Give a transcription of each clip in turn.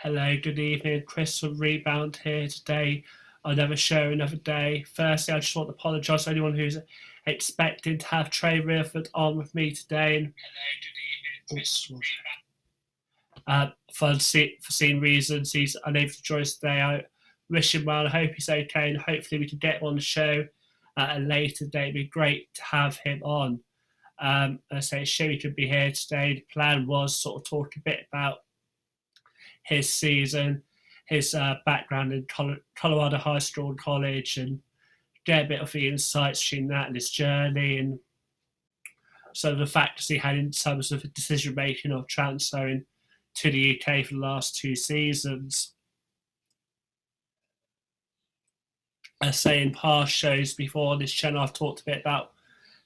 Hello, good evening. Chris from Rebound here today. Another show, another day. Firstly, I just want to apologise to anyone who's expecting to have Trey Wilford on with me today. And for foreseen reasons, he's unable to join us today. I wish him well. I hope he's okay, and hopefully we can get him on the show at a later date. It'd be great to have him on. I say, Sherry could be here today. The plan was sort of talk a bit about his season, his background in Colorado High School and college, and get a bit of the insights between that and his journey, and some of the factors he had in terms of the decision making of transferring to the UK for the last 2 seasons. I say in past shows before on this channel, I've talked a bit about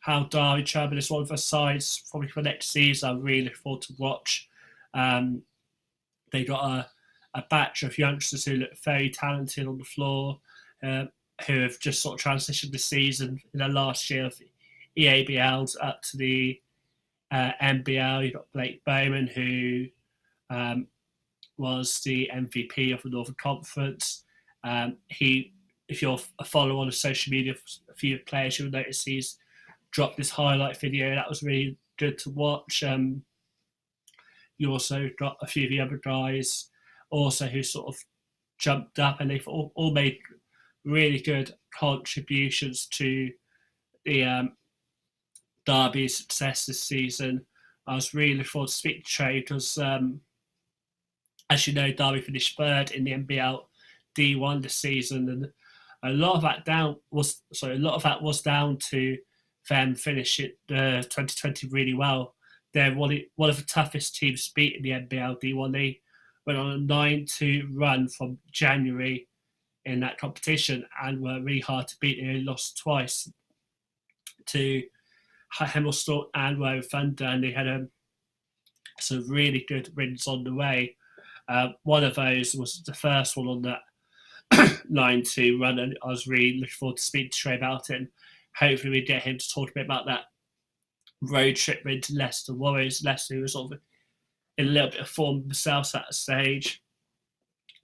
how Derby Travel is one of the sides probably for next season. I'm really looking forward to watch. They got a batch of youngsters who look very talented on the floor, who have just sort of transitioned this season in the last year of EABLs up to the NBL. You've got Blake Bowman, who was the MVP of the Northern Conference. If you're a follower on social media, a few players, you'll notice he's dropped this highlight video. That was really good to watch. You also got a few of the other guys also who sort of jumped up, and they've all made really good contributions to the Derby's success this season. I was really looking forward to speaking to Trey because, as you know, Derby finished third in the NBL D1 this season, and a lot of that was down to them finishing 2020 really well. They're one of the toughest teams to beat in the NBL D1. They went on a 9-2 run from January in that competition and were really hard to beat. They only lost twice to Hemelstorm and Royal Thunder, and they had some really good wins on the way. One of those was the first one on that 9-2 run, and I was really looking forward to speaking to Trey about it. And hopefully we get him to talk a bit about that road trip into Leicester Warriors. Leicester was sort of in a little bit of form themselves at a stage,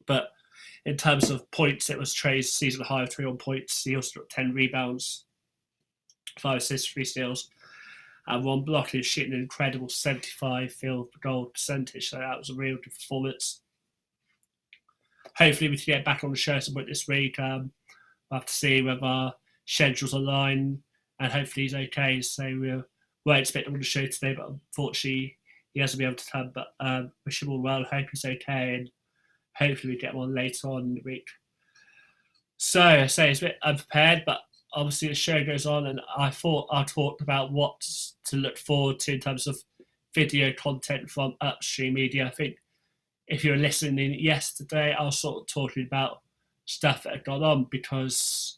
but in terms of points, it was Trey's season high of 21 points. He also got 10 rebounds, 5 assists, 3 steals, and 1 block. He was shooting an incredible 75 field goal percentage, so that was a real good performance. Hopefully we can get back on the show some point this week. We'll have to see whether our schedules align, and hopefully he's okay. So we won't expect him on the show today, but unfortunately he hasn't been able to come. But wish him all well. Hope he's okay, and hopefully we get him on later on in the week. So I say it's a bit unprepared, but obviously the show goes on, and I thought I talked about what to look forward to in terms of video content from Upstreamedia. I think if you were listening yesterday, I was sort of talking about stuff that had gone on because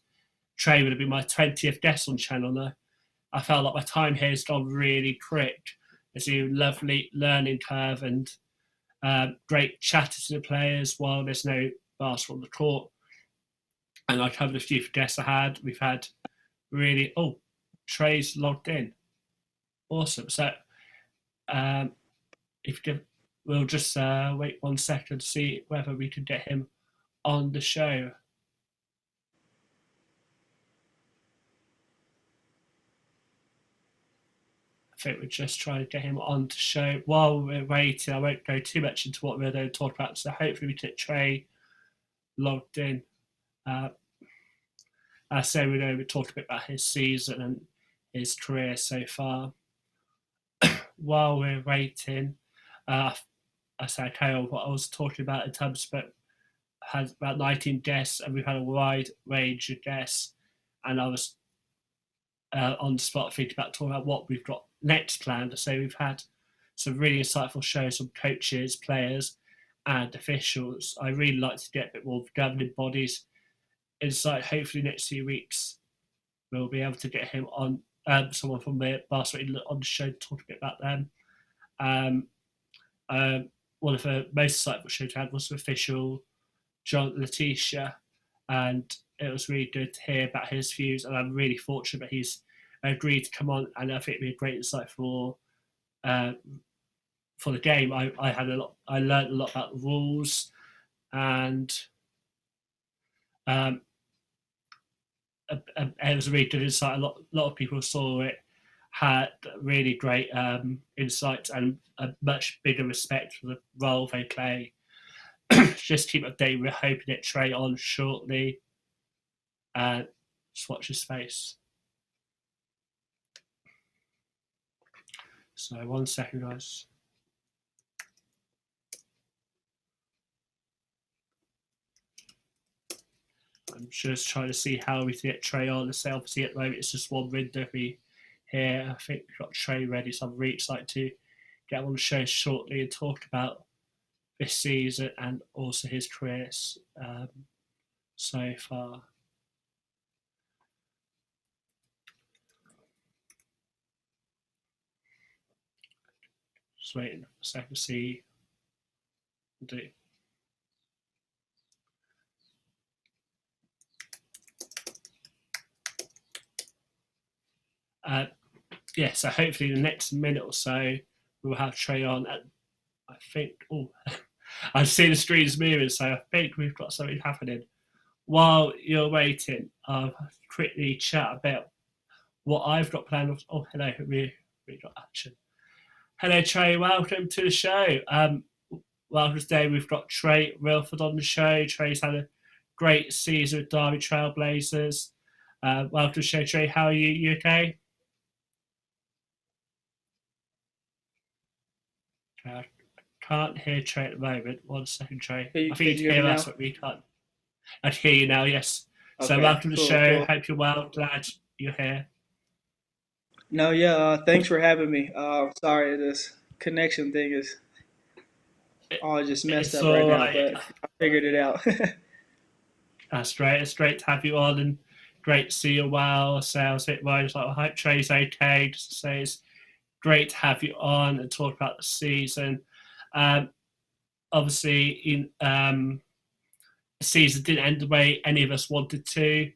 Trey would have been my 20th guest on channel now. I felt like my time here has gone really quick. It's a lovely learning curve and great chatter to the players while there's no basketball on the court. And I covered a few guests I had. We've had really, Trey's logged in. Awesome. So we'll just wait 1 second to see whether we can get him on the show. I think we're just trying to get him on the show. While we're waiting, I won't go too much into what we're going to talk about, so hopefully we get Trey logged in. I say we're going to talk a bit about his season and his career so far. While we're waiting, I say I carry on what I was talking about in terms of had about 19 guests, and we've had a wide range of guests, and I was on the spot thinking about talking about what we've got next planned. So we've had some really insightful shows from coaches, players, and officials. I really like to get a bit more of governing bodies insight. Hopefully next few weeks we'll be able to get him on, someone from the basketball on the show to talk a bit about them. One of the most insightful shows I had was the official John Letitia, and it was really good to hear about his views, and I'm really fortunate that he's agreed to come on, and I think it'd be a great insight for the game. I learned a lot about the rules, and um, it was a really good insight. A lot of people saw it, had really great insights and a much bigger respect for the role they play. Just keep updating. We're hoping it Trey on shortly. Just watch your space. So 1 second, guys. I'm just trying to see how we can get Trey on. The obviously at the moment it's just one window here. I think we've got Trey ready, so I'm really excited to get him on the show shortly and talk about this season and also his career so far. Just waiting a second to see. Yeah, so hopefully in the next minute or so we'll have Trey on. And I think, I've seen the screens moving, so I think we've got something happening. While you're waiting, I'll quickly chat about what I've got planned. Oh, hello, we got action. Hello, Trey. Welcome to the show. Welcome today. We've got Trey Wilford on the show. Trey's had a great season with Derby Trailblazers. Welcome to the show, Trey. How are you? You okay? I can't hear Trey at the moment. 1 second, Trey. I think you can hear us, but we can't. I can hear you now, yes. Okay, so welcome to the show. Cool. Hope you're well. Glad you're here. No, yeah, thanks for having me. Sorry, this connection thing is all just messed up right now, but I figured it out. That's great. It's great to have you on and great to see you well. So I was a bit worried, like, I hope Trey's okay. Just to say it's great to have you on and talk about the season. Obviously, in the season didn't end the way any of us wanted to,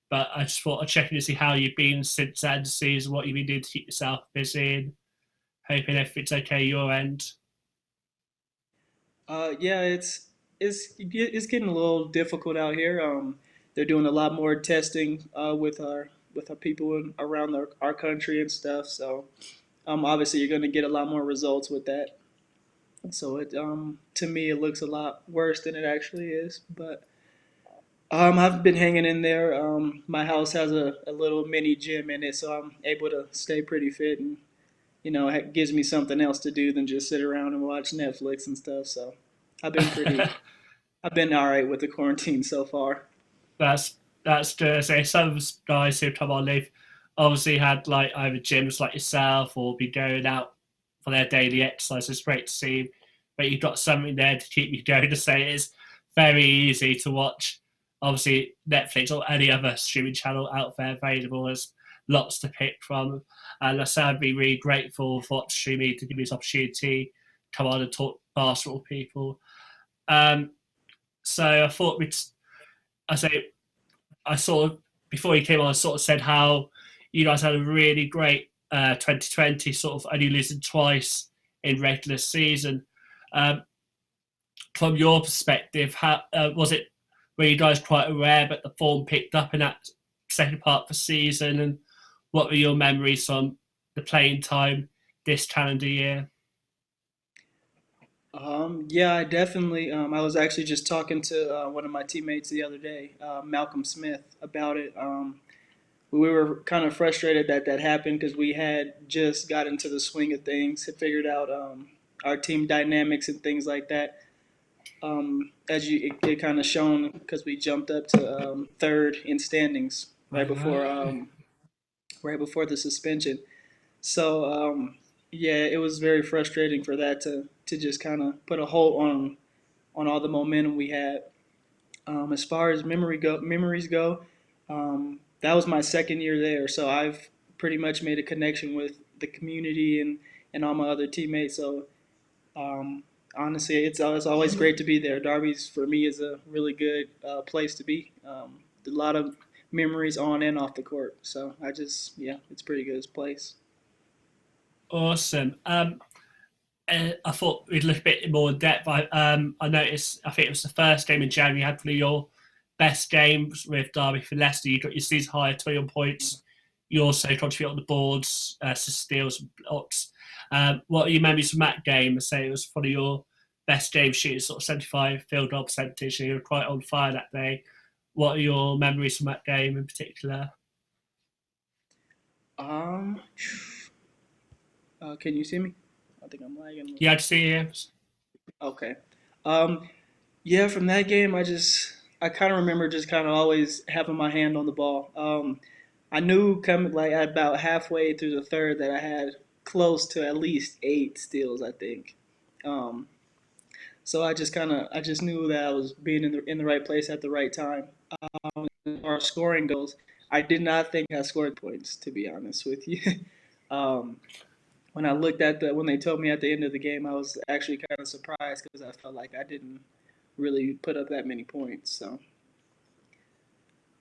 but I just thought I'd check in to see how you've been since the end of the season, what you've been doing to keep yourself busy, and hoping everything's okay your end. Yeah, it's getting a little difficult out here. They're doing a lot more testing with our people around our country and stuff. So obviously you're going to get a lot more results with that. So it to me it looks a lot worse than it actually is. But I've been hanging in there. My house has a little mini gym in it, so I'm able to stay pretty fit, and it gives me something else to do than just sit around and watch Netflix and stuff. So I've been all right with the quarantine so far. That's good. So some guys who come on, they've obviously had like either gyms like yourself or be going out for their daily exercise. It's great to see, but you've got something there to keep you going. To say it's very easy to watch. Obviously, Netflix or any other streaming channel out there available. There's lots to pick from, and I'd be really grateful for Upstreamedia to give me this opportunity to come on and talk basketball people. So I thought I sort of, before you came on, I sort of said how you guys had a really great 2020, sort of only losing twice in regular season. From your perspective, how was it? Were you guys quite aware that the form picked up in that second part of the season, and what were your memories from the playing time this calendar year? Yeah, I definitely. I was actually just talking to one of my teammates the other day, Malcolm Smith, about it. We were kind of frustrated that happened because we had just got into the swing of things, had figured out our team dynamics and things like that. It kind of shown because we jumped up to third in standings right before the suspension. So yeah, it was very frustrating for that to just kind of put a hold on all the momentum we had. As far as memories go, that was my second year there, so I've pretty much made a connection with the community and all my other teammates. So honestly, it's always great to be there. Derby's for me is a really good place to be. A lot of memories on and off the court. So it's a pretty good place. Awesome. I thought we'd look a bit more in depth. I noticed, I think it was the first game in January, you had probably your best games with Derby for Leicester. You got your season high, 21 points. You also contribute on the boards, steals and blocks. What are your memories from that game? I say it was probably your best game shooting, sort of 75 field goal percentage, and you were quite on fire that day. What are your memories from that game in particular? Um, can you see me? I think I'm lagging a little Yeah, bit. I'd see you. Okay. Um, yeah, from that game, I kind of remember just kind of always having my hand on the ball. I knew coming like at about halfway through the third that I had close to at least 8 steals, I think. Um, so I just knew that I was being in the right place at the right time. As far as scoring goes, I did not think I scored points, to be honest with you. um, when I looked at when they told me at the end of the game, I was actually kind of surprised because I felt like I didn't really put up that many points. So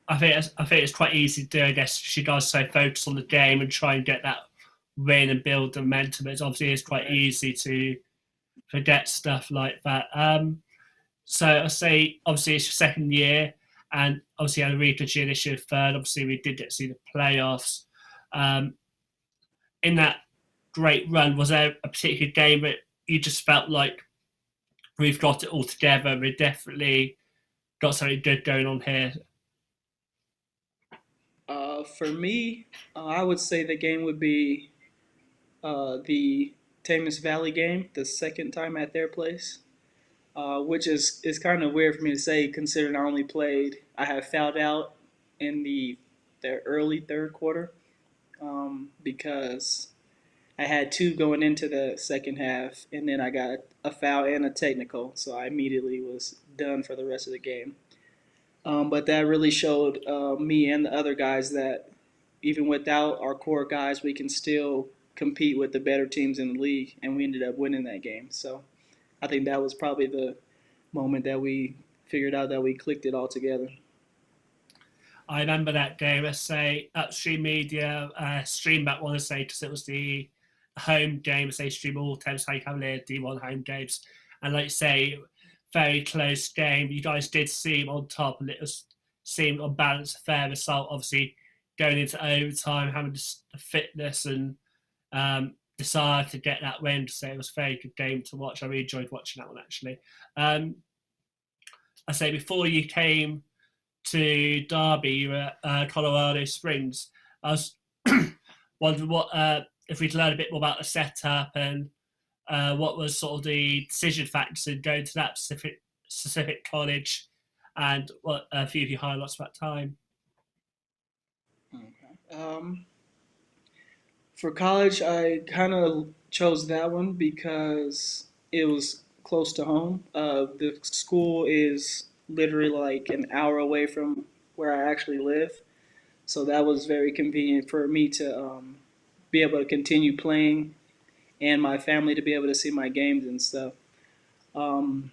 I think it's quite easy to do. I guess she does so focus on the game and try and get that win and build the momentum. It's quite right. easy to forget stuff like that. So I say obviously it's your second year, and obviously you had a really good year this year. Third, obviously we did get to see the playoffs. Um, in that great run, was there a particular game that you just felt like we've got it all together? We definitely got something good going on here. For me, I would say the game would be the Thames Valley game, the second time at their place, which is kind of weird for me to say considering I have fouled out in the early third quarter because I had two going into the second half, and then I got a foul and a technical, so I immediately was done for the rest of the game. But that really showed me and the other guys that even without our core guys, we can still compete with the better teams in the league, and we ended up winning that game. So I think that was probably the moment that we figured out that we clicked it all together. I remember that game. I say Upstreamedia streamed that one. I say because it was the home game. I say stream all Thames Valley Cavalier D1 home games, and like you say, very close game. You guys did seem on top, and it was seemed on balance a fair result. Obviously, going into overtime, having the fitness and desire to get that win. To say it was a very good game to watch. I really enjoyed watching that one actually. Um, I say before you came to Derby, you were at Colorado Springs. I was wondering what if we'd learn a bit more about the setup and what was sort of the decision factors in going to that specific college, and what a few of your highlights of that time. Okay. For college, I kind of chose that one because it was close to home. The school is literally like an hour away from where I actually live, so that was very convenient for me to be able to continue playing and my family to be able to see my games and stuff. Um,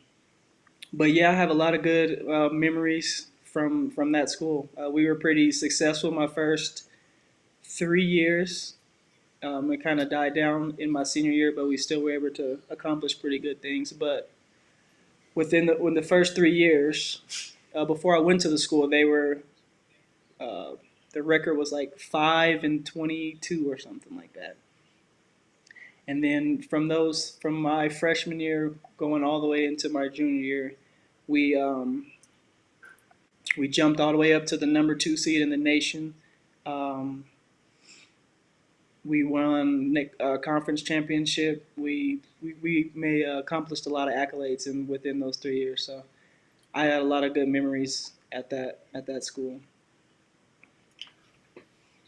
but yeah, I have a lot of good memories from that school. We were pretty successful my first 3 years. It kind of died down in my senior year, but we still were able to accomplish pretty good things. But when the first 3 years, before I went to the school, they were uh, the record was like 5-22 or something like that. And then from my freshman year going all the way into my junior year, we we jumped all the way up to the number 2 seed in the nation. Um, we won a conference championship. We may accomplished a lot of accolades within those 3 years. So I had a lot of good memories at that school.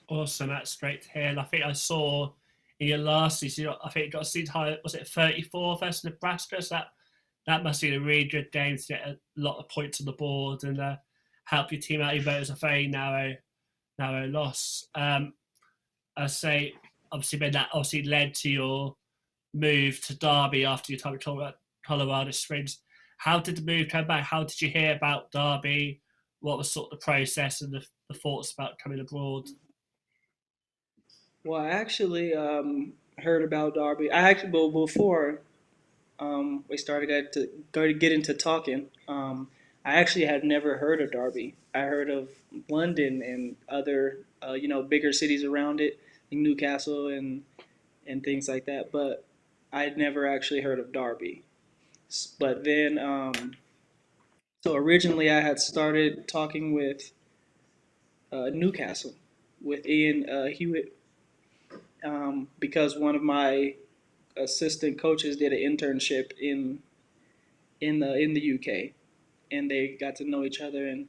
Awesome, that's great to hear. And I think I saw in your last season, I think it got seed high. Was it 34 versus Nebraska? So that must be a really good game to get a lot of points on the board and help your team out. Even though it was a very narrow loss. I say obviously, but that obviously led to your move to Derby after your time at Colorado Springs. How did the move come back? How did you hear about Derby? What was sort of the process and the thoughts about coming abroad? Well, I actually heard about Darby. I actually, well, before we started to get into talking. I actually had never heard of Derby. I heard of London and other bigger cities around it, like Newcastle and things like that. But I'd never actually heard of Derby. But then, so originally I had started talking with Newcastle with Ian Hewitt because one of my assistant coaches did an internship in the UK, and they got to know each other, and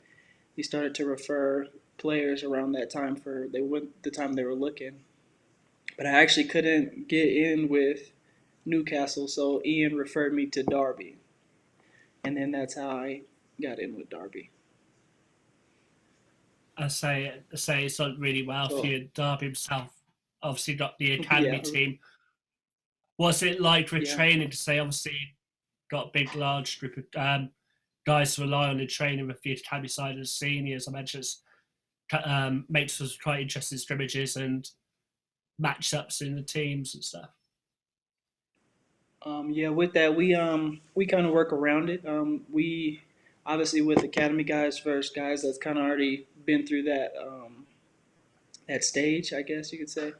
he started to refer players around that time for they went the time they were looking. But I actually couldn't get in with Newcastle, so Ian referred me to Derby, and then that's how I got in with Derby. I say it's done really well for So you. Derby himself obviously got the academy yeah, team. What's it like for yeah. training to say obviously got a big large group of guys to rely on in training with the academy side and seniors? I mentioned it's makes us quite interesting scrimmages and matchups in the teams and stuff. Yeah, with that we kind of work around it. We obviously with academy guys versus guys that's kind of already been through that stage, I guess you could say.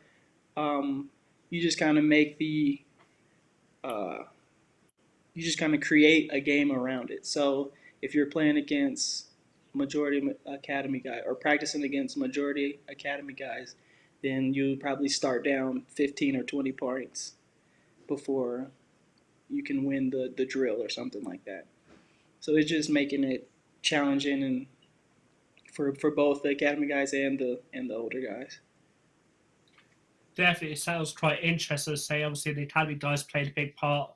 Um, you just kind of make the uh, you just kind of create a game around it. So if you're playing against majority academy guy or practicing against majority academy guys, then you probably start down 15 or 20 points before you can win the drill or something like that. So it's just making it challenging and for both the academy guys and the older guys. Definitely, it sounds quite interesting to say. Obviously, the academy guys played a big part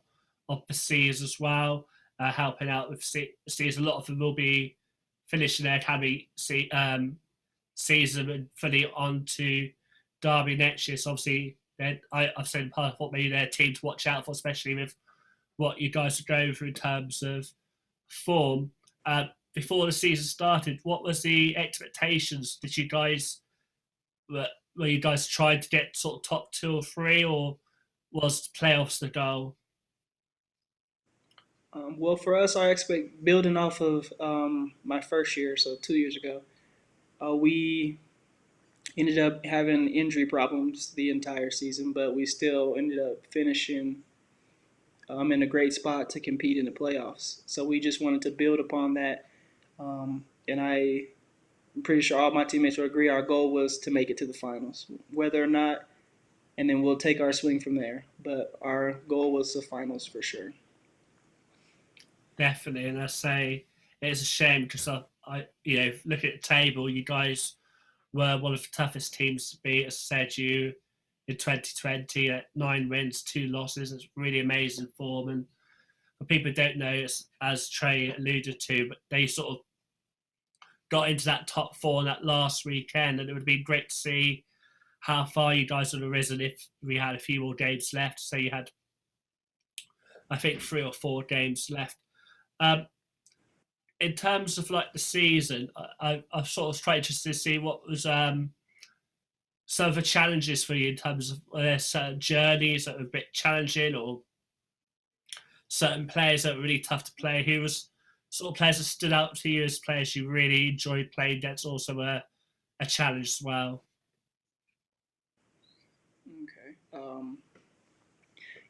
of the Seas as well, helping out with Seas. A lot of them will be finishing their academy season and fully on to Derby next year. So obviously, I've said in the past, I thought maybe they're a team to watch out for, especially with what you guys are going through in terms of form. Before the season started, what was the expectations? Did you guys were you guys trying to get sort of top two or three, or was playoffs the goal? Well, for us, I expect building off of my first year, so 2 years ago, we ended up having injury problems the entire season, but we still ended up finishing in a great spot to compete in the playoffs. So we just wanted to build upon that, and I'm pretty sure all my teammates will agree. Our goal was to make it to the finals, whether or not, and then we'll take our swing from there. But our goal was the finals for sure. Definitely, and I say it's a shame because look at the table. You guys were one of the toughest teams to beat. As I said, you in 2020 at 9 wins, 2 losses. It's really amazing form. And for people who don't know, as Trey alluded to, but they sort of got into that top four in that last weekend, and it would be great to see how far you guys would have risen if we had a few more games left. So you had, I think, 3 or 4 games left. Um, in terms of like the season, I've sort of tried just to see what was some of the challenges for you in terms of certain journeys that were a bit challenging or certain players that were really tough to play. Who was sort of players that stood out to you as players you really enjoyed playing against, also a challenge as well? Okay.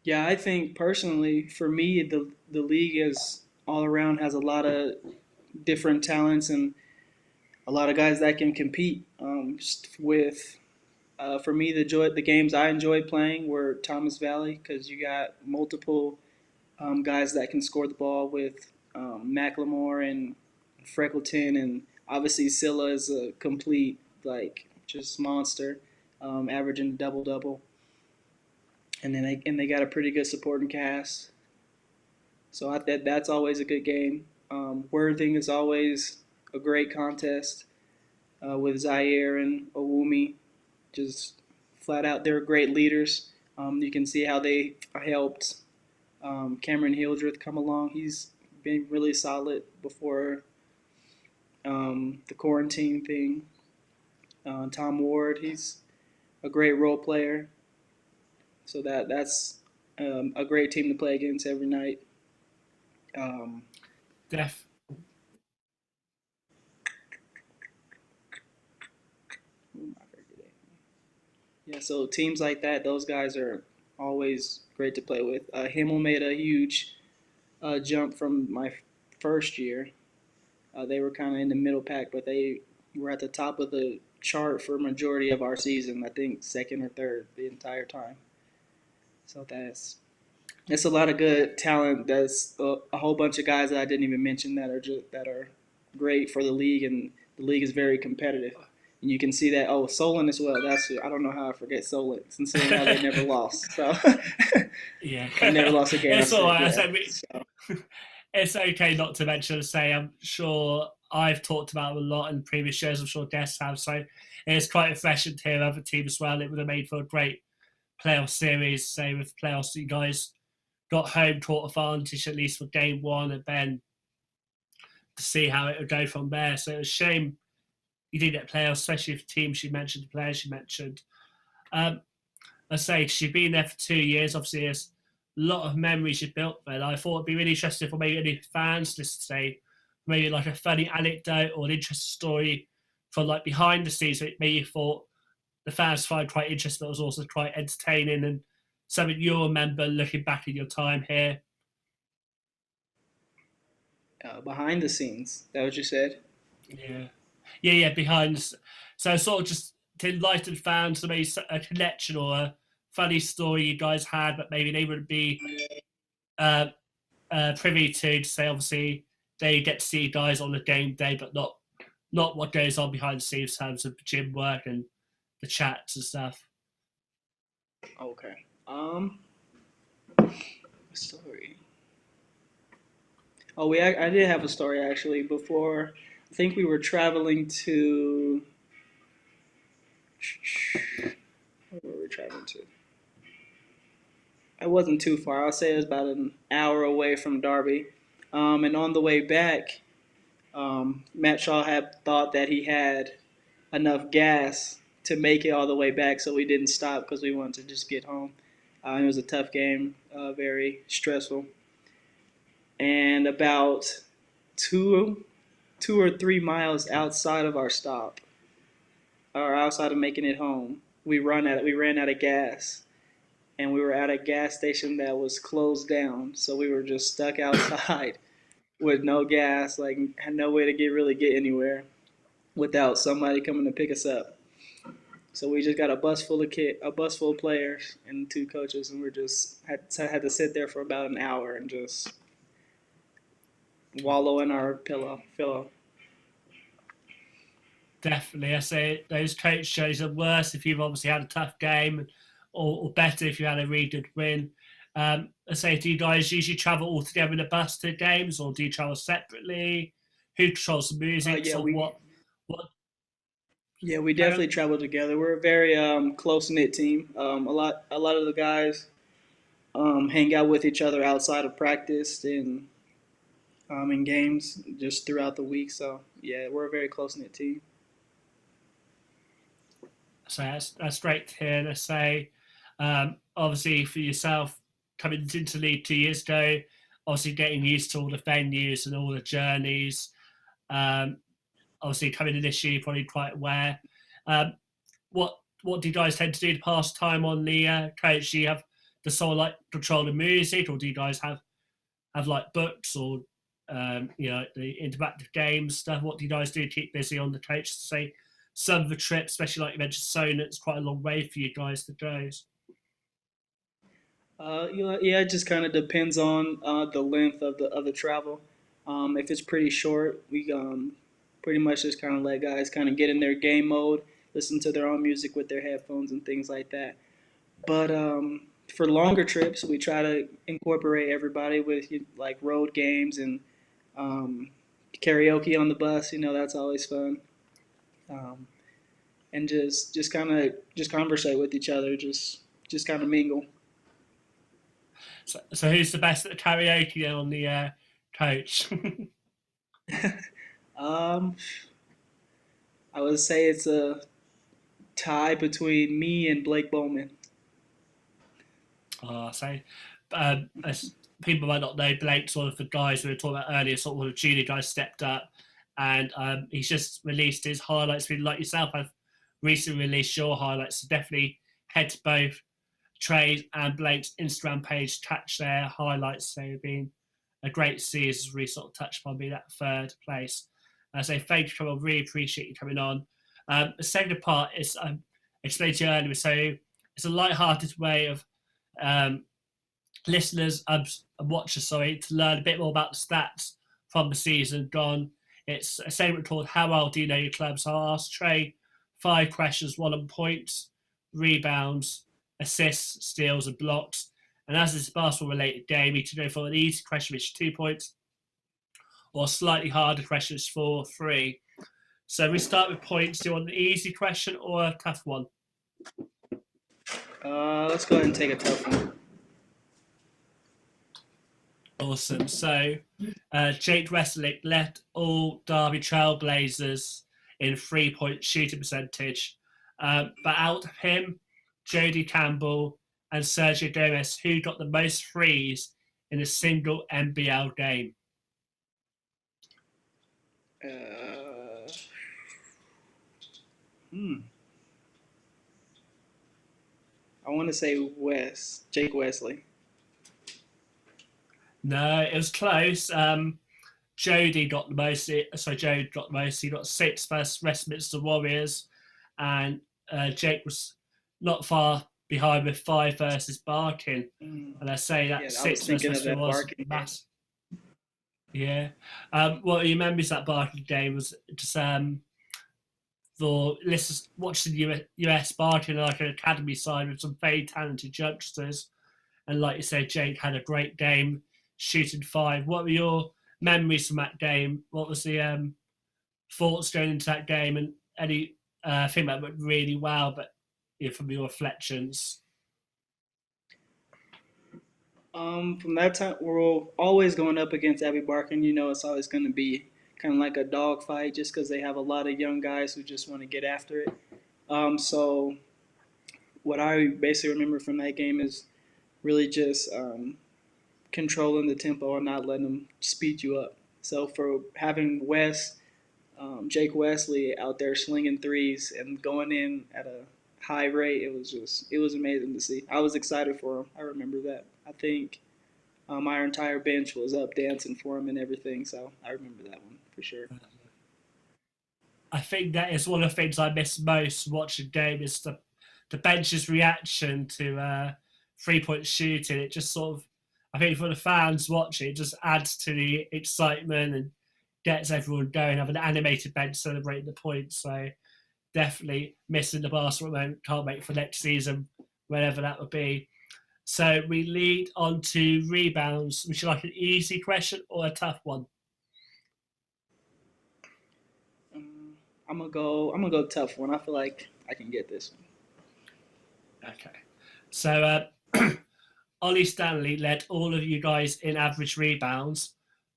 Yeah, I think personally, for me, the league is all around has a lot of different talents and a lot of guys that can compete. With For me, the games I enjoyed playing were Thomas Valley because you got multiple guys that can score the ball with Macklemore and Freckleton, and obviously Scylla is a complete like just monster, averaging a double double. And then they got a pretty good supporting cast. So that's always a good game. Worthing is always a great contest with Zaire and Owumi. Just flat out, they're great leaders. You can see how they helped Cameron Hildreth come along. He's been really solid before the quarantine thing. Tom Ward, he's a great role player. So that's A great team to play against every night. Um, Def. yeah, so teams like that, those guys are always great to play with. Himmel made a huge jump from my first year. They were kind of in the middle pack, but they were at the top of the chart for majority of our season. I think second or third the entire time. So that's a lot of good talent. That's a whole bunch of guys that I didn't even mention that are great for the league, and the league is very competitive. And you can see that. Oh, Solon as well. I don't know how I forget Solon, considering how they never lost. So Yeah. they never lost a game. I It's all said, right. I yeah. said So, it's okay not to mention and say I'm sure I've talked about them a lot in previous shows. I'm sure Des have. So it's quite refreshing to hear other teams as well. It would have made for a great playoff series. Say with playoffs, you guys got home court advantage at least for game one, and then to see how it would go from there. So it's a shame you didn't get playoffs, especially for teams you mentioned, the players you mentioned. Um, I say she's been there for 2 years. Obviously, there's a lot of memories you built there. I thought it'd be really interesting for maybe any fans just to say maybe like a funny anecdote or an interesting story from like behind the scenes that maybe you thought the fans find quite interesting. That was also quite entertaining and something you'll remember looking back at your time here. behind the scenes, that what you said? Yeah, yeah. Behind, so sort of just to enlighten fans, maybe a connection or a funny story you guys had, but maybe they wouldn't be uh, privy to say obviously they get to see guys on the game day, but not what goes on behind the scenes in terms of gym work and the chats and stuff. Okay. Story. Oh, I did have a story actually before. I think we were traveling to. Where were we traveling to? It wasn't too far. I'll say it was about an hour away from Darby. And on the way back, Matt Shaw had thought that he had enough gas to make it all the way back, so we didn't stop because we wanted to just get home. It was a tough game, very stressful. And about two, 2 or 3 miles outside of our stop, or outside of making it home, we ran out of gas, and we were at a gas station that was closed down. So we were just stuck outside with no gas, like had no way to get anywhere without somebody coming to pick us up. So we just got a bus full of players and two coaches, and we just had to sit there for about an hour and just wallow in our pillow. Definitely, I say those coach shows are worse if you've obviously had a tough game, or better if you had a really good win. I say, do you guys usually travel all together in a bus to games, or do you travel separately? Who controls the music? Yeah, Sort of what? we definitely travel together. We're a very close knit team. A lot of the guys hang out with each other outside of practice and in games just throughout the week. So yeah, we're a very close knit team. So that's great to hear. And I say, obviously for yourself coming into the league 2 years ago, obviously getting used to all the venues and all the journeys. Um, Obviously coming in this year, you're probably quite aware. Um, what do you guys tend to do to pass time on the coach? Do you have the sort of like control the music, or do you guys have like books or the interactive games stuff? What do you guys do to keep busy on the coach? To say some of the trips, especially like you mentioned, Sona, it's quite a long way for you guys to go. Yeah, it just kind of depends on the length of the travel. If it's pretty short, we pretty much just kind of let guys kind of get in their game mode, listen to their own music with their headphones and things like that. But for longer trips, we try to incorporate everybody with like road games and um, karaoke on the bus. That's always fun. Um, and just kind of just conversate with each other, just kind of mingle. So who's the best at the karaoke on the coach? Um, I would say it's a tie between me and Blake Bowman. So, as people might not know, Blake's one of the guys we were talking about earlier, sort of one of the junior guys stepped up, and he's just released his highlights. Like yourself, I've recently released your highlights, so definitely head to both Trey's and Blake's Instagram page, catch their highlights. So it's been a great season, really sort of touched upon me that third place. So thank you, Karl. Really appreciate you coming on. The second part is I explained to you earlier, so it's a light-hearted way of listeners and watchers, to learn a bit more about the stats from the season gone. It's a segment called How Well Do You Know Your Club? So I'll ask Trey 5 questions, one on points, rebounds, assists, steals, and blocks. And as it's a basketball-related game, you can go for an easy question, which is 2 points, or a slightly harder question, which is 4, 3. So we start with points. Do you want an easy question or a tough one? Let's go ahead and take a tough one. Awesome. So Jake Westlake led all Derby Trailblazers in 3-point shooting percentage. But out of him, Jody Campbell and Sergio Gomez, who got the most threes in a single NBL game? I want to say Jake Wesley. No, it was close. Jody got the most. Jody got the most. He got 6 versus Westminster Warriors, and Jake was not far behind with 5 versus Barkin. And I say that 6 versus Westminster was massive. Yeah. What you remember is that Barkin game was just for listeners watching US Barkin like an academy side with some very talented youngsters. And like you said, Jake had a great game, shooting 5. What were your memories from that game? What was the thoughts going into that game? And any thing that went really well, but from your reflections? From that time, we're always going up against Abby Barkin. It's always going to be kind of like a dog fight just because they have a lot of young guys who just want to get after it. So what I basically remember from that game is really just controlling the tempo and not letting them speed you up. So for having Jake Wesley out there slinging threes and going in at a high rate, it was amazing to see. I was excited for him. I remember that. I think our entire bench was up dancing for him and everything, so I remember that one for sure. I think that is one of the things I miss most watching game is the bench's reaction to 3-point shooting. It just sort of, I think for the fans watching, it just adds to the excitement and gets everyone going. Have an animated bench celebrating the points. So definitely missing the basketball moment. Can't wait for next season, whenever that would be. So we lead on to rebounds. Would you like an easy question or a tough one? I'm gonna go tough one. I feel like I can get this one. Okay. So Ollie Stanley led all of you guys in average rebounds,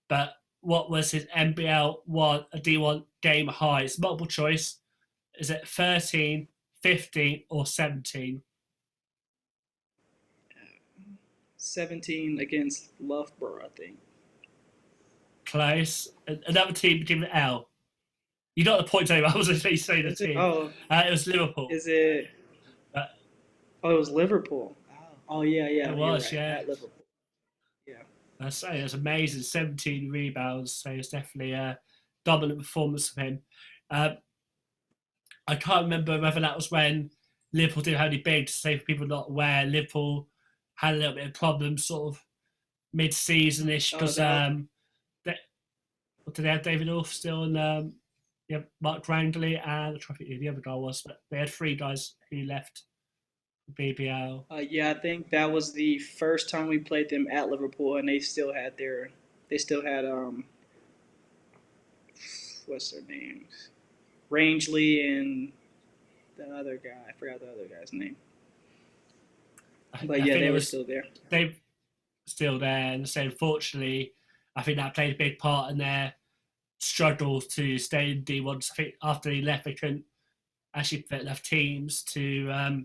but what was his NBL D1 game high? It's multiple choice. Is it 13, 15, or 17? 17 against Loughborough, I think. Close. Another team given an L. You got the point anyway. I was going to say the team. It was Liverpool. Is it? It was Liverpool. Oh yeah. It was, right. yeah. At Liverpool. Yeah. I say it was amazing. 17 rebounds. So it's definitely a dominant performance from him. I can't remember whether that was when Liverpool didn't have any big, to say for people not aware, Liverpool had a little bit of problems sort of mid-season-ish because did they have David Orff still and Mark Rangley and I don't know who the other guy was, but they had 3 guys who left BBL. Yeah, I think that was the first time we played them at Liverpool, and they still had what's their names? Rangley and the other guy. I forgot the other guy's name. But yeah, they were still there. They're still there, and so unfortunately, I think that played a big part in their struggle to stay in D1. I think after he left, they couldn't actually fit enough teams to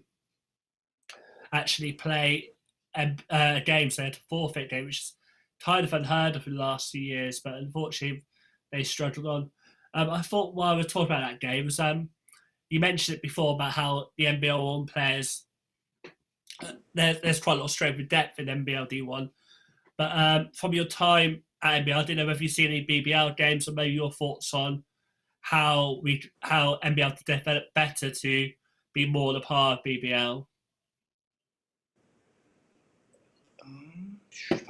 actually play games. They had to forfeit game, which is kind of unheard of in the last few years, but unfortunately they struggled on. I thought while we were talking about that game was you mentioned it before about how the NBL one players there's quite a lot of strength and depth in NBL D1. But from your time at NBL, I didn't know if you've seen any BBL games or maybe your thoughts on how NBL to develop better to be more the part of BBL.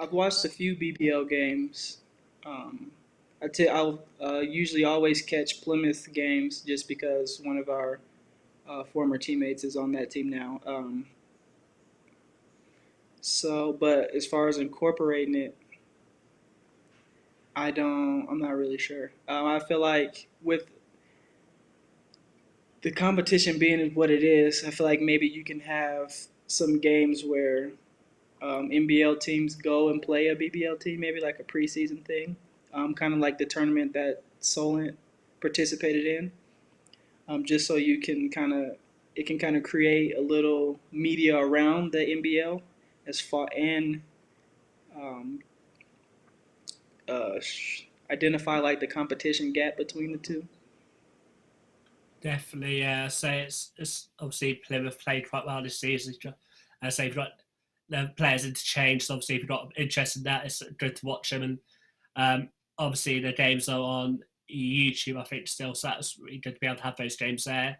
I've watched a few BBL games. I'll usually always catch Plymouth games just because one of our former teammates is on that team now. But as far as incorporating it, I'm not really sure. I feel like with the competition being what it is, I feel like maybe you can have some games where NBL teams go and play a BBL team, maybe like a preseason thing, kind of like the tournament that Solent participated in, just so you can it can kind of create a little media around the NBL as far and um, identify like the competition gap between the two. Definitely, yeah. So it's obviously Plymouth played quite well this season. As they've got the players interchanged. So obviously, if you've got interest in that, it's good to watch them. And obviously, the games are on YouTube, I think, still. So that's really good to be able to have those games there.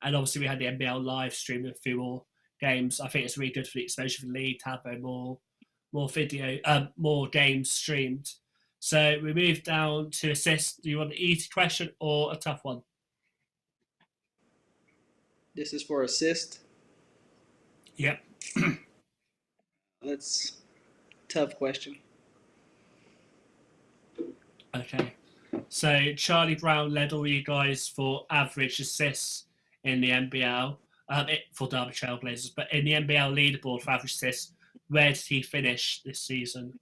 And obviously, we had the NBL live stream of a few more games. I think it's really good for the exposure for the league to have more video, more games streamed. So we move down to assists. Do you want an easy question or a tough one? This is for assist. Yep. That's a tough question. Okay. So Charlie Brown led all you guys for average assists in the NBL for Derby Trailblazers, but in the NBL leaderboard for average assists, where did he finish this season?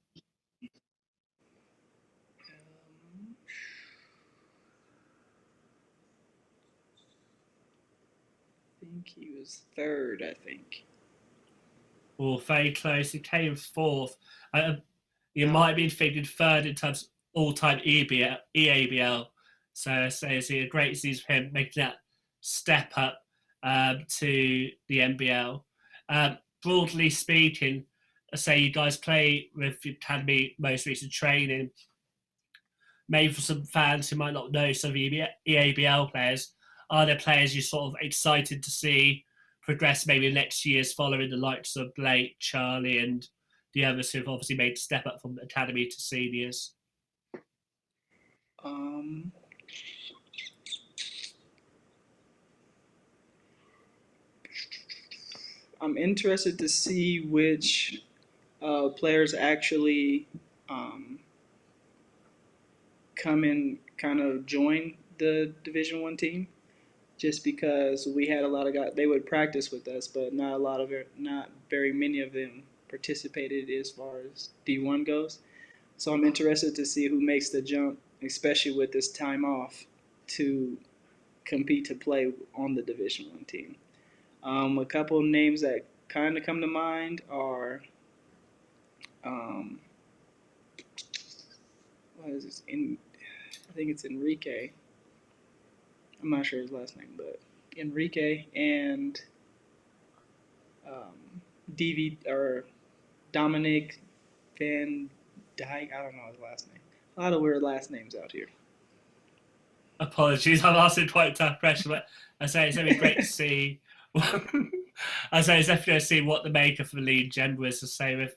I think he was third. I think. Well, very close. He came fourth. You might have been thinking third in terms of all-time EABL. So it's a great season for him, making that step up to the NBL. Broadly speaking, say you guys play with the Academy most recent training. Maybe for some fans who might not know some of the EABL players, are there players you're sort of excited to see progress maybe the next years following the likes of Blake, Charlie, and the others who've obviously made a step up from academy to seniors? Um, I'm interested to see which players actually come and kind of join the Division One team. Just because we had a lot of guys, they would practice with us, but not very many of them participated as far as D1 goes. So I'm interested to see who makes the jump, especially with this time off, to compete to play on the Division One team. A couple of names that kind of come to mind are, um, what is this? I think it's Enrique. I'm not sure his last name, but Enrique and or Dominic Van Dyke. I don't know his last name. A lot of weird last names out here. Apologies, I'm asking quite a tough question, but I say it's going to be great to see. I say it's definitely going to see what the makeup of the league in general is. To say if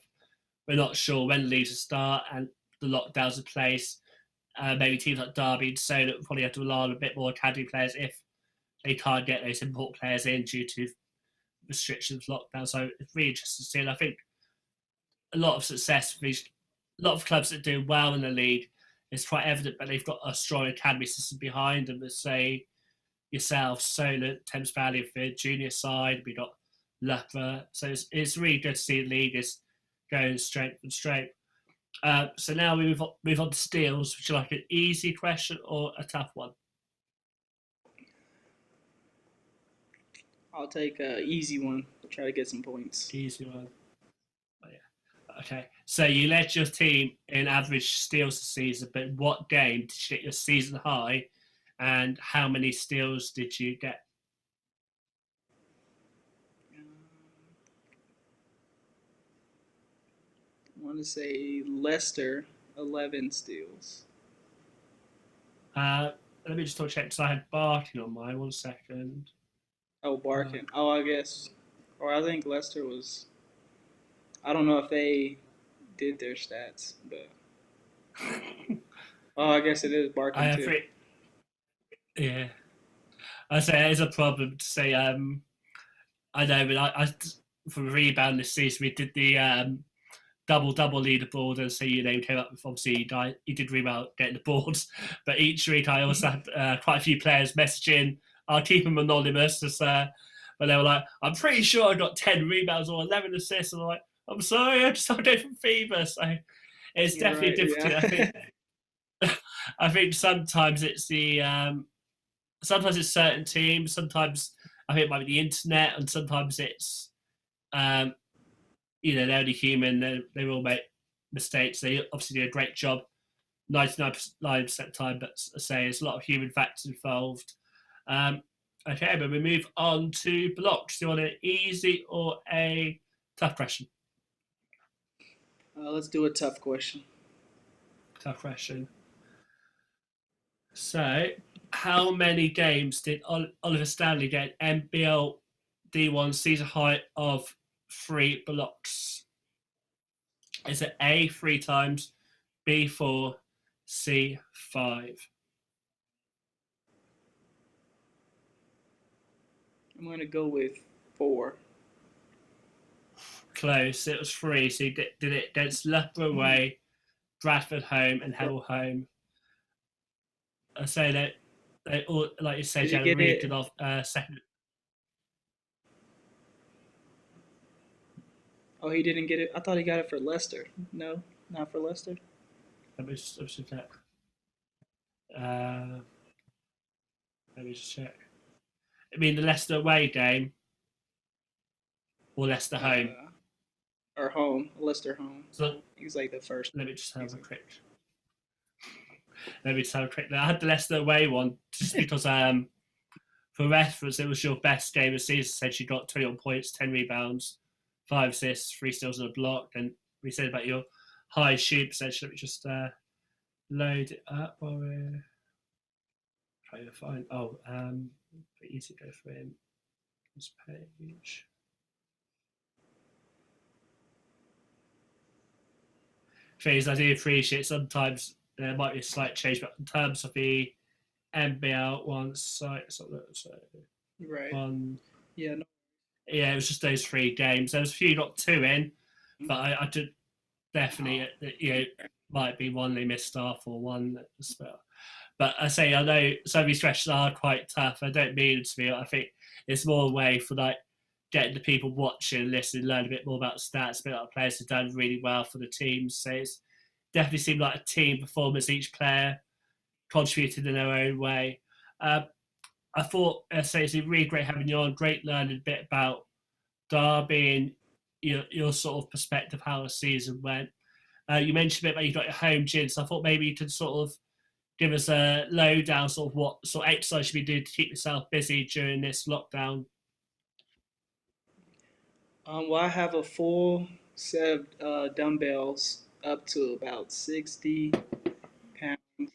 we're not sure when the leagues will start and the lockdowns in place, maybe teams like Derby and so that probably have to rely on a bit more academy players if they can't get those import players in due to restrictions, lockdown. So it's really interesting to see. And I think a lot of success for these, a lot of clubs that do well in the league is quite evident, but they've got a strong academy system behind them. Let's say yourself, Solent, Thames Valley for the junior side. We got Loughborough. So it's really good to see the league is going strength and strength. So now we move on to steals. Would you like an easy question or a tough one? I'll take an easy one. Try to get some points. Easy one. Okay, so you led your team in average steals this season, but what game did you get your season high, and how many steals did you get? I want to say Leicester, 11 steals. Uh, Let me just double check because I had Barking on mine. 1 second. Oh, Uh, Barkin. Oh, I guess. Or I think Leicester was. I don't know if they did their stats, but. Oh, I guess it is I Barkin have too. it. Yeah, I say it is a problem to say. I know, but for rebound this season we did the double leaderboard, and so we came up with obviously he did really well getting the boards, but each week I also had quite a few players messaging. I'll keep them anonymous, just, but they were like, "I'm pretty sure I got 10 rebounds or 11 assists," and I'm like, "I'm sorry, I just got from fever." So it's You're definitely right. difficult. I Yeah. think I think sometimes it's the sometimes it's certain teams, sometimes I think it might be the internet, and sometimes it's um, they're only human. They will make mistakes. They obviously do a great job 99% of the time, but I say there's a lot of human factors involved. Um, okay, but we move on to blocks. Do you want an easy or a tough question? Let's do a tough question. Tough question. So, how many games did Oliver Stanley get NBL D1 season high of 3 blocks? Is it A, 3 times, B, 4, C, 5? I'm going to go with 4. Close. It was 3. So he did it against Loughborough away, Bradford home, and Hemel home. I say that they all, like you said, Did you he had a get really good it? second. Oh, he didn't get it. I thought he got it for Leicester. No, not for Leicester. Let me just check. Uh, let me just check. I mean, the Leicester away game or Leicester home. Uh, or home, Leicester home. So He's like the first let me just have a season. quick. Let me just have a quick. I had the Leicester away one just because for reference, it was your best game of the season. Said you got 21 points, 10 rebounds, 5 assists, 3 steals and a block. And we said about your high shoot percentage. Let me just load it up while we're trying to find. Oh, pretty easy to go for him. This page. Things I do appreciate sometimes there might be a slight change, but in terms of the NBL one site, so Right. one, Yeah. No. yeah, it was just those 3 games. There was a few got 2 in, but I did definitely, might be one they missed off or one that was. But I say I know some of these stretches are quite tough. I don't mean it to be. I think it's more a way for like getting the people watching, listening, learn a bit more about stats, a bit about players who've done really well for the team. So it's definitely seemed like a team performance. Each player contributed in their own way. Uh, I thought, say, it's really great having you on. Great learning a bit about Derby and your sort of perspective how the season went. You mentioned a bit about you got your home gym, so I thought maybe you could sort of give us a lowdown, sort of what sort of exercise you be doing to keep yourself busy during this lockdown. Well, I have a full set of dumbbells up to about 60 pounds.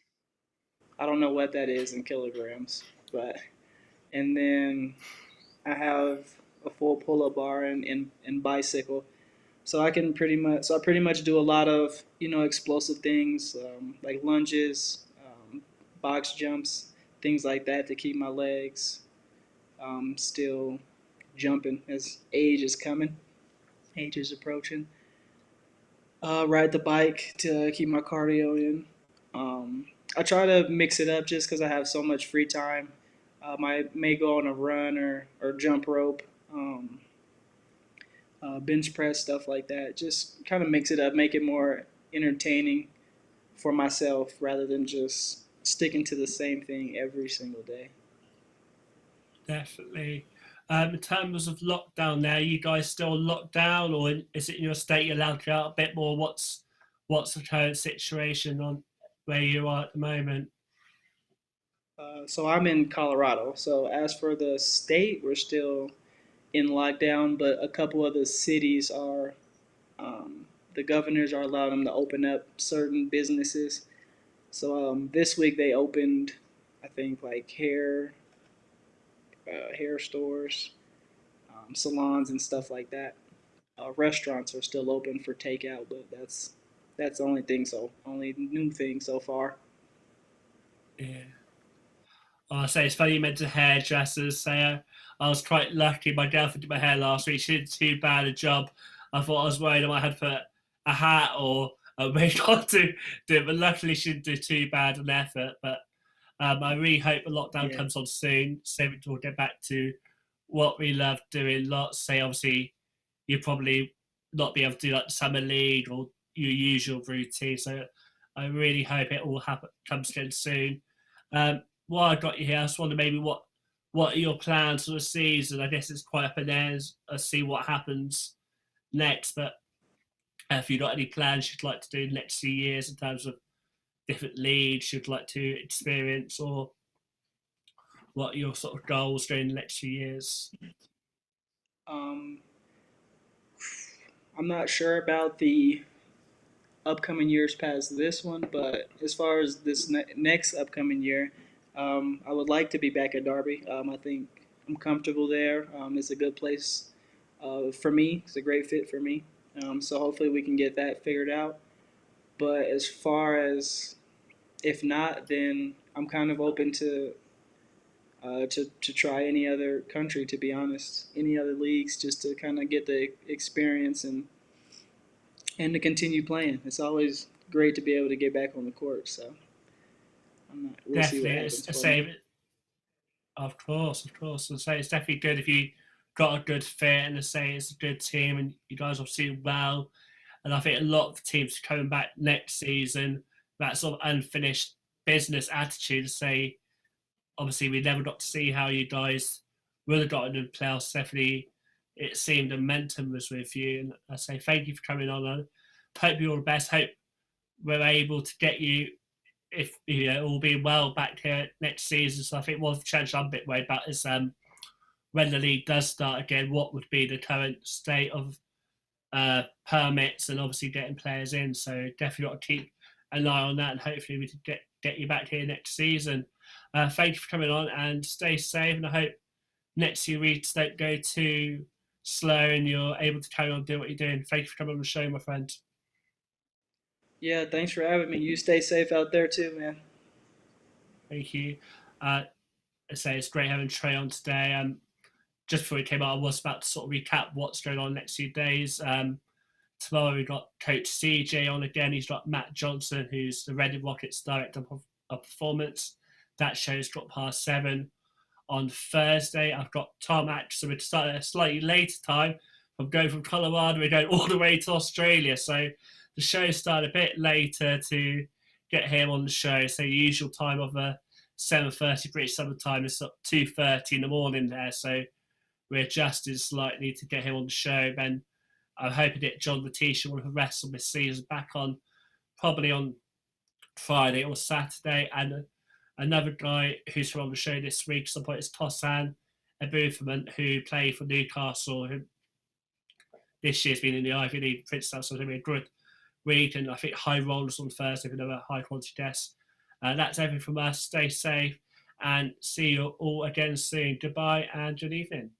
I don't know what that is in kilograms, but and then I have a full pull-up bar and bicycle. So I pretty much do a lot of explosive things like lunges, box jumps, things like that to keep my legs still jumping as age is coming, age is approaching. Ride the bike to keep my cardio in. I try to mix it up just because I have so much free time. I may go on a run or jump rope. Bench press, stuff like that. Just kind of mix it up, make it more entertaining for myself rather than just sticking to the same thing every single day. Definitely. In terms of lockdown, there, you guys still locked down, or is it in your state you're allowed to go out a bit more? What's the current situation on where you are at the moment? So I'm in Colorado. So as for the state, we're still in lockdown, but a couple of the cities are. The governors are allowing them to open up certain businesses. So this week they opened, I think, like hair stores, salons, and stuff like that. Restaurants are still open for takeout, but that's the only thing. So only new thing so far. Yeah. I say it's funny you mentioned hairdressers. So I was quite lucky. My girlfriend did my hair last week. She didn't too bad a job. I thought I was worried I might have to put a hat or a wig on to do it, but luckily she didn't do too bad an effort. But I really hope the lockdown Yeah, comes on soon, so we'll get back to what we love doing. Lots. Say obviously you probably not be able to do like the summer league or your usual routine. So I really hope it all comes again soon. While I got you here, I just wonder maybe what are your plans for the season? I guess it's quite up in the air. See what happens next. But if you've got any plans you'd like to do the next few years in terms of different leagues you'd like to experience, or what are your sort of goals during the next few years? um, I'm not sure about the upcoming years past this one, but as far as this next upcoming year, I would like to be back at Derby. I think I'm comfortable there. It's a good place for me. It's a great fit for me. So hopefully we can get that figured out. But as far as if not, then I'm kind of open to try any other country. To be honest, any other leagues, just to kind of get the experience and to continue playing. It's always great to be able to get back on the court. So we'll see what Definitely, it's happens a for me. save. Of course. And say it's definitely good if you got a good fit, and to say it's a good team and you guys obviously do well. And I think a lot of teams coming back next season, that sort of unfinished business attitude to say, obviously we never got to see how you guys would have gotten in the playoffs. Definitely it seemed the momentum was with you. And I say thank you for coming on. I hope you're all the best. Hope we're able to get you, if you know, all being well, back here next season. So I think one of the challenges I'm a bit worried about is when the league does start again, what would be the current state of permits and obviously getting players in. So definitely got to keep an eye on that, and hopefully we can get you back here next season. Thank you for coming on, and stay safe. And I hope next few weeks don't go too slow and you're able to carry on doing what you're doing. Thank you for coming on the show, my friend. Yeah, thanks for having me. You stay safe out there too, man. Thank you. I say it's great having Trey on today. Just before he came out, I was about to sort of recap what's going on next few days. Tomorrow we've got Coach CJ on again. He's got Matt Johnson, who's the Reading Rockets Director of Performance. That show's got #7. On Thursday, I've got Tom Atkinson. We're starting at a slightly later time. I'm going from Colorado, we're going all the way to Australia. So the show started a bit later to get him on the show. So the usual time of 7:30 British Summer Time is 2:30 in the morning there. So we adjusted slightly to get him on the show. Then I'm hoping that John Letitia will wrestle this season back on probably on Friday or Saturday. And another guy who's on the show this week, some point, is Tossan Abuthman, who played for Newcastle, who this year's been in the Ivy League Princeton, so it's going to be a good week. And I think high rollers on Thursday for another high quality guest. That's everything from us. Stay safe and see you all again soon. Goodbye and good evening.